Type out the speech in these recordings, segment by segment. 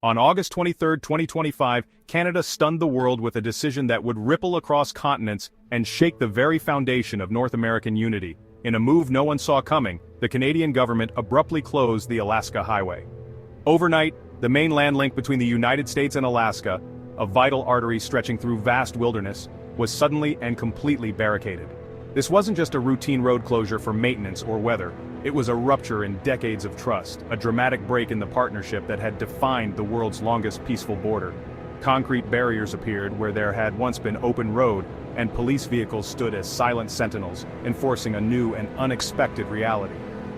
On August 23, 2025, Canada stunned the world with a decision that would ripple across continents and shake the very foundation of North American unity. In a move no one saw coming, the Canadian government abruptly closed the Alaska Highway. Overnight, the mainland link between the United States and Alaska, a vital artery stretching through vast wilderness, was suddenly and completely barricaded. This wasn't just a routine road closure for maintenance or weather. It was a rupture in decades of trust, a dramatic break in the partnership that had defined the world's longest peaceful border. Concrete barriers appeared where there had once been open road, and police vehicles stood as silent sentinels, enforcing a new and unexpected reality.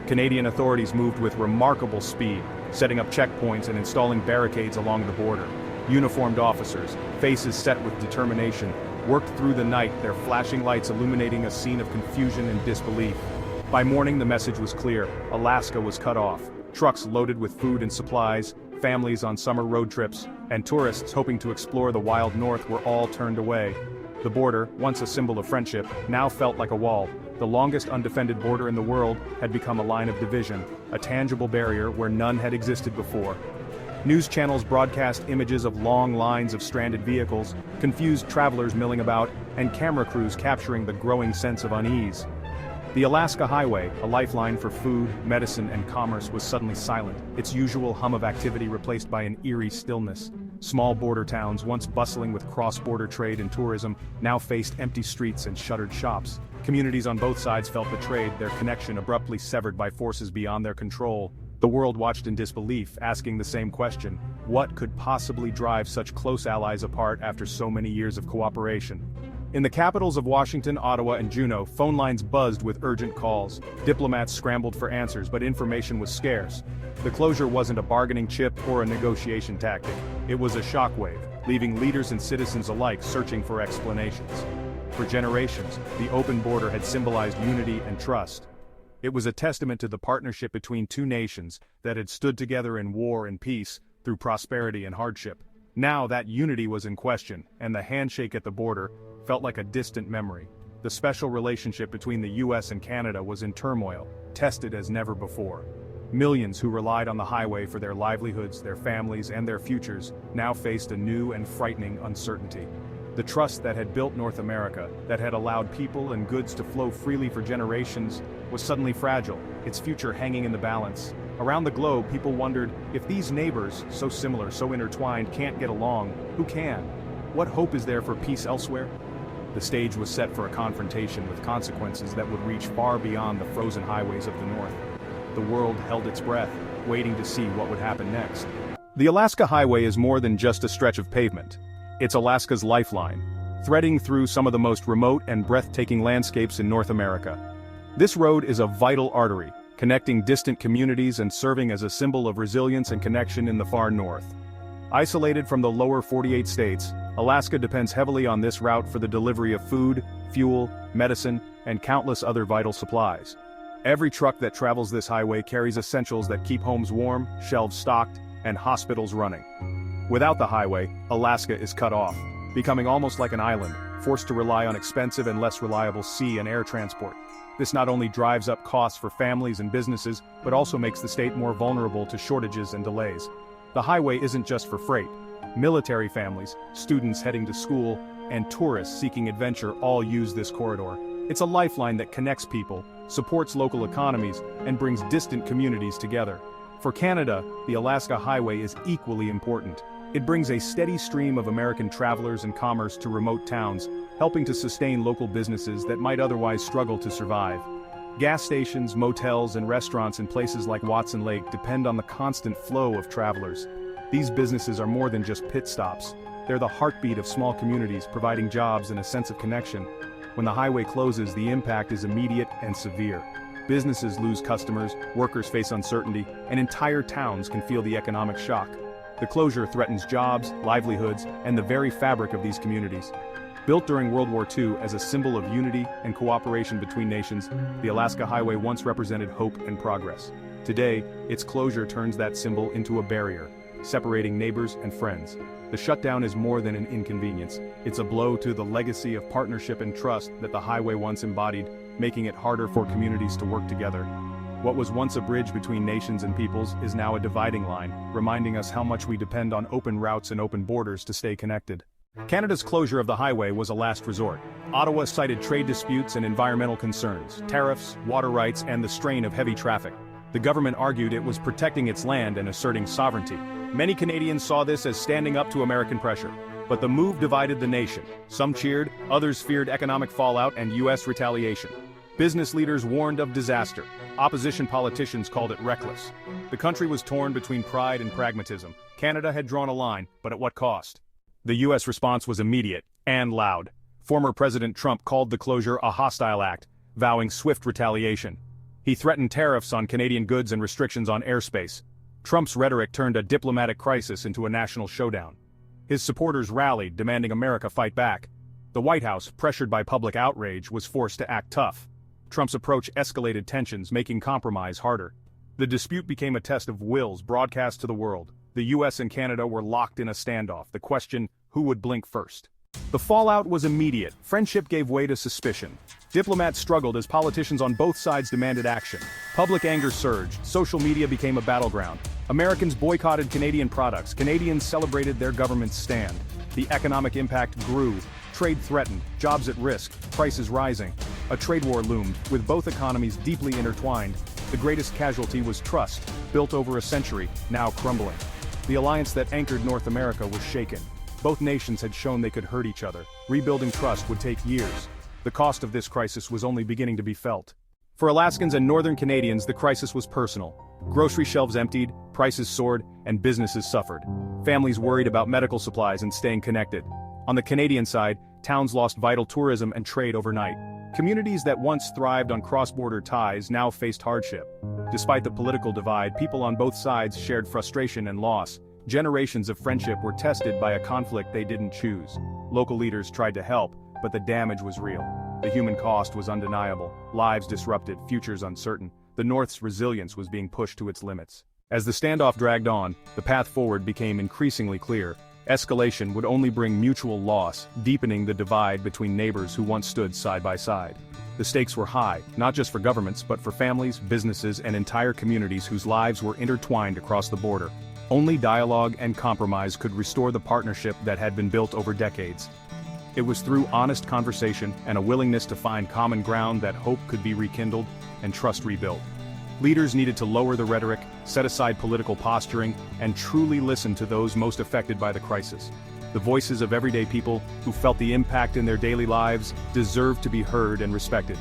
Canadian authorities moved with remarkable speed, setting up checkpoints and installing barricades along the border. Uniformed officers, faces set with determination, worked through the night, their flashing lights illuminating a scene of confusion and disbelief. By morning the message was clear: Alaska was cut off. Trucks loaded with food and supplies, families on summer road trips, and tourists hoping to explore the wild north were all turned away. The border, once a symbol of friendship, now felt like a wall. The longest undefended border in the world had become a line of division, a tangible barrier where none had existed before. News channels broadcast images of long lines of stranded vehicles, confused travelers milling about, and camera crews capturing the growing sense of unease. The Alaska Highway, a lifeline for food, medicine, and commerce, was suddenly silent, its usual hum of activity replaced by an eerie stillness. Small border towns, once bustling with cross-border trade and tourism, now faced empty streets and shuttered shops. Communities on both sides felt betrayed, their connection abruptly severed by forces beyond their control. The world watched in disbelief, asking the same question: what could possibly drive such close allies apart after so many years of cooperation? In the capitals of Washington, Ottawa, and Juneau, phone lines buzzed with urgent calls. Diplomats scrambled for answers, but information was scarce. The closure wasn't a bargaining chip or a negotiation tactic. It was a shockwave, leaving leaders and citizens alike searching for explanations. For generations, the open border had symbolized unity and trust. It was a testament to the partnership between two nations that had stood together in war and peace, through prosperity and hardship. Now that unity was in question, and the handshake at the border felt like a distant memory. The special relationship between the U.S. and Canada was in turmoil, tested as never before. Millions who relied on the highway for their livelihoods, their families, and their futures now faced a new and frightening uncertainty. The trust that had built North America, that had allowed people and goods to flow freely for generations, was suddenly fragile, its future hanging in the balance. Around the globe, people wondered, if these neighbors, so similar, so intertwined, can't get along, who can? What hope is there for peace elsewhere? The stage was set for a confrontation with consequences that would reach far beyond the frozen highways of the north. The world held its breath, waiting to see what would happen next. The Alaska Highway is more than just a stretch of pavement. It's Alaska's lifeline, threading through some of the most remote and breathtaking landscapes in North America. This road is a vital artery, connecting distant communities and serving as a symbol of resilience and connection in the far north. Isolated from the lower 48 states, Alaska depends heavily on this route for the delivery of food, fuel, medicine, and countless other vital supplies. Every truck that travels this highway carries essentials that keep homes warm, shelves stocked, and hospitals running. Without the highway, Alaska is cut off, becoming almost like an island, forced to rely on expensive and less reliable sea and air transport. This not only drives up costs for families and businesses, but also makes the state more vulnerable to shortages and delays. The highway isn't just for freight. Military families, students heading to school, and tourists seeking adventure all use this corridor. It's a lifeline that connects people, supports local economies, and brings distant communities together. For Canada, the Alaska Highway is equally important. It brings a steady stream of American travelers and commerce to remote towns, helping to sustain local businesses that might otherwise struggle to survive. Gas stations, motels, and restaurants in places like Watson Lake depend on the constant flow of travelers. These businesses are more than just pit stops. They're the heartbeat of small communities, providing jobs and a sense of connection. When the highway closes, the impact is immediate and severe. Businesses lose customers, workers face uncertainty, and entire towns can feel the economic shock. The closure threatens jobs, livelihoods, and the very fabric of these communities. Built during World War II as a symbol of unity and cooperation between nations, the Alaska Highway once represented hope and progress. Today, its closure turns that symbol into a barrier, separating neighbors and friends. The shutdown is more than an inconvenience. It's a blow to the legacy of partnership and trust that the highway once embodied, making it harder for communities to work together. What was once a bridge between nations and peoples is now a dividing line, reminding us how much we depend on open routes and open borders to stay connected. Canada's closure of the highway was a last resort. Ottawa cited trade disputes and environmental concerns, tariffs, water rights, and the strain of heavy traffic. The government argued it was protecting its land and asserting sovereignty. Many Canadians saw this as standing up to American pressure. But the move divided the nation. Some cheered, others feared economic fallout and U.S. retaliation. Business leaders warned of disaster. Opposition politicians called it reckless. The country was torn between pride and pragmatism. Canada had drawn a line, but at what cost? The U.S. response was immediate and loud. Former President Trump called the closure a hostile act, vowing swift retaliation. He threatened tariffs on Canadian goods and restrictions on airspace. Trump's rhetoric turned a diplomatic crisis into a national showdown. His supporters rallied, demanding America fight back. The White House, pressured by public outrage, was forced to act tough. Trump's approach escalated tensions, making compromise harder. The dispute became a test of wills broadcast to the world. The U.S. and Canada were locked in a standoff, the question, who would blink first? The fallout was immediate. Friendship gave way to suspicion. Diplomats struggled as politicians on both sides demanded action. Public anger surged. Social media became a battleground. Americans boycotted Canadian products. Canadians celebrated their government's stand. The economic impact grew. Trade threatened, jobs at risk, prices rising. A trade war loomed, with both economies deeply intertwined. The greatest casualty was trust, built over a century, now crumbling. The alliance that anchored North America was shaken. Both nations had shown they could hurt each other. Rebuilding trust would take years. The cost of this crisis was only beginning to be felt. For Alaskans and Northern Canadians, the crisis was personal. Grocery shelves emptied, prices soared, and businesses suffered. Families worried about medical supplies and staying connected. On the Canadian side, towns lost vital tourism and trade overnight. Communities that once thrived on cross-border ties now faced hardship. Despite the political divide, people on both sides shared frustration and loss. Generations of friendship were tested by a conflict they didn't choose. Local leaders tried to help, but the damage was real. The human cost was undeniable. Lives disrupted, futures uncertain. The North's resilience was being pushed to its limits. As the standoff dragged on, the path forward became increasingly clear. Escalation would only bring mutual loss, deepening the divide between neighbors who once stood side by side. The stakes were high, not just for governments, but for families, businesses, and entire communities whose lives were intertwined across the border. Only dialogue and compromise could restore the partnership that had been built over decades. It was through honest conversation and a willingness to find common ground that hope could be rekindled and trust rebuilt. Leaders needed to lower the rhetoric, set aside political posturing, and truly listen to those most affected by the crisis. The voices of everyday people who felt the impact in their daily lives deserved to be heard and respected.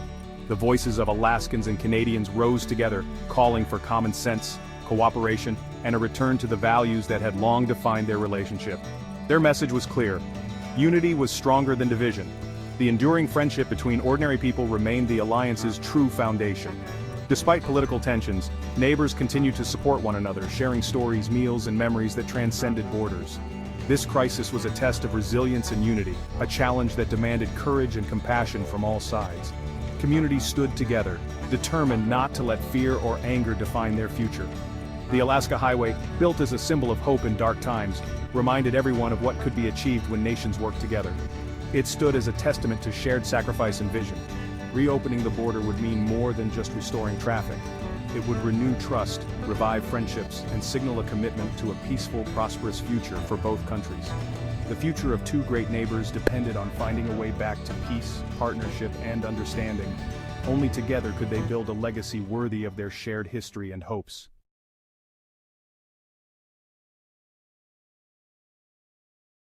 The voices of Alaskans and Canadians rose together, calling for common sense, cooperation, and a return to the values that had long defined their relationship. Their message was clear. Unity was stronger than division. The enduring friendship between ordinary people remained the alliance's true foundation. Despite political tensions, neighbors continued to support one another, sharing stories, meals, and memories that transcended borders. This crisis was a test of resilience and unity, a challenge that demanded courage and compassion from all sides. Communities stood together, determined not to let fear or anger define their future. The Alaska Highway, built as a symbol of hope in dark times, reminded everyone of what could be achieved when nations worked together. It stood as a testament to shared sacrifice and vision. Reopening the border would mean more than just restoring traffic. It would renew trust, revive friendships, and signal a commitment to a peaceful, prosperous future for both countries. The future of two great neighbors depended on finding a way back to peace, partnership, and understanding. Only together could they build a legacy worthy of their shared history and hopes.